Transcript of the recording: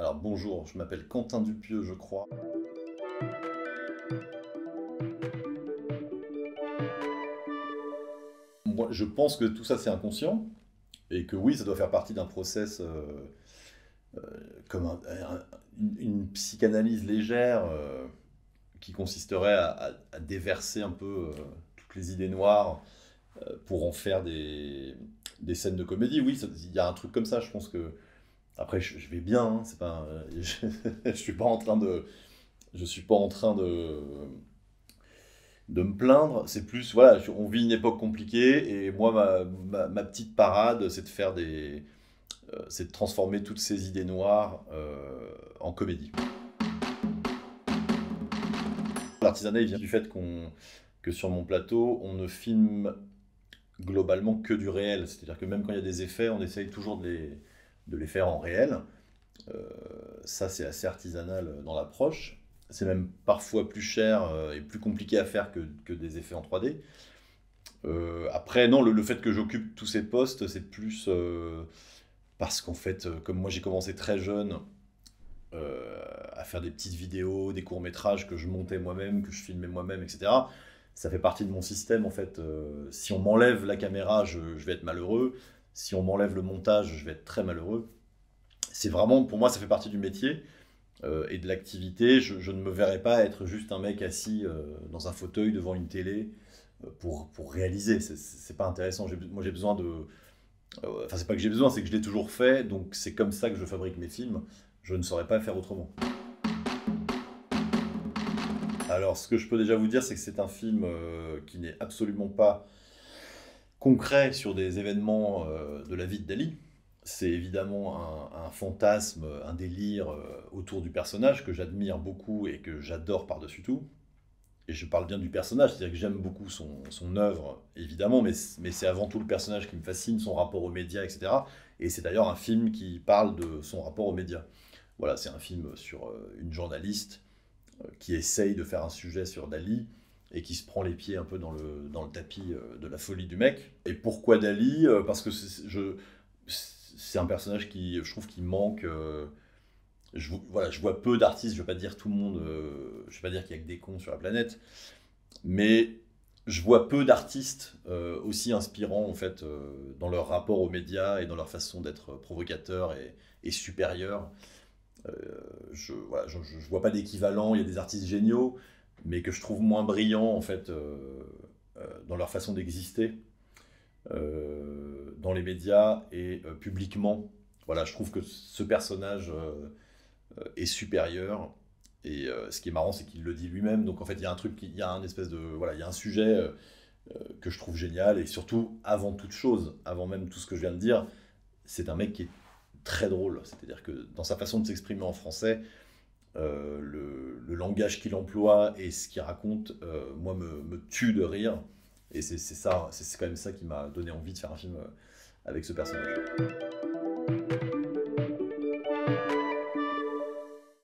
Alors bonjour, je m'appelle Quentin Dupieux, je crois. Moi, je pense que tout ça c'est inconscient et que oui, ça doit faire partie d'un process comme une psychanalyse légère qui consisterait à déverser un peu toutes les idées noires pour en faire des scènes de comédie. Oui, il y a un truc comme ça. Je pense que après je vais bien. Hein, c'est pas, je suis pas en train de, je suis pas en train de me plaindre, c'est plus, voilà, on vit une époque compliquée et moi, ma petite parade, c'est de faire c'est de transformer toutes ces idées noires en comédie. L'artisanat, il vient du fait que sur mon plateau, on ne filme globalement que du réel. C'est-à-dire que même quand il y a des effets, on essaye toujours de les faire en réel. Euh, Ça, c'est assez artisanal dans l'approche. C'est même parfois plus cher et plus compliqué à faire que des effets en 3D. Après, non, le fait que j'occupe tous ces postes, c'est plus parce qu'en fait, comme moi j'ai commencé très jeune à faire des petites vidéos, des courts-métrages que je montais moi-même, que je filmais moi-même, etc. Ça fait partie de mon système en fait. Si on m'enlève la caméra, je vais être malheureux. Si on m'enlève le montage, je vais être très malheureux. C'est vraiment, pour moi, ça fait partie du métier et de l'activité. Je ne me verrais pas être juste un mec assis dans un fauteuil devant une télé pour réaliser. C'est pas intéressant. Moi, j'ai besoin de. Enfin, c'est pas que j'ai besoin, c'est que je l'ai toujours fait. Donc, c'est comme ça que je fabrique mes films. Je ne saurais pas faire autrement. Alors, ce que je peux déjà vous dire, c'est que c'est un film qui n'est absolument pas concret sur des événements de la vie de Dali. C'est évidemment un fantasme, un délire autour du personnage que j'admire beaucoup et que j'adore par-dessus tout. Et je parle bien du personnage, c'est-à-dire que j'aime beaucoup son œuvre, évidemment, mais c'est avant tout le personnage qui me fascine, son rapport aux médias, etc. Et c'est d'ailleurs un film qui parle de son rapport aux médias. Voilà, c'est un film sur une journaliste qui essaye de faire un sujet sur Dali et qui se prend les pieds un peu dans le tapis de la folie du mec. Et pourquoi Dali Parce que c'est un personnage qui, je trouve, qui manque. Voilà, je vois peu d'artistes, je ne vais pas dire tout le monde, je ne vais pas dire qu'il y a que des cons sur la planète, mais je vois peu d'artistes aussi inspirants en fait dans leur rapport aux médias et dans leur façon d'être provocateur et supérieur. Voilà, je vois pas d'équivalent. Il y a des artistes géniaux, mais que je trouve moins brillants en fait dans leur façon d'exister dans les médias et publiquement. Voilà, je trouve que ce personnage est supérieur. Et ce qui est marrant, c'est qu'il le dit lui-même. Donc en fait, il y a un truc, il y a un espèce de, voilà, il y a un sujet que je trouve génial. Et surtout, avant toute chose, avant même tout ce que je viens de dire, c'est un mec qui est très drôle. C'est-à-dire que dans sa façon de s'exprimer en français, le langage qu'il emploie et ce qu'il raconte, moi, me tue de rire. Et c'est ça, c'est quand même ça qui m'a donné envie de faire un film avec ce personnage.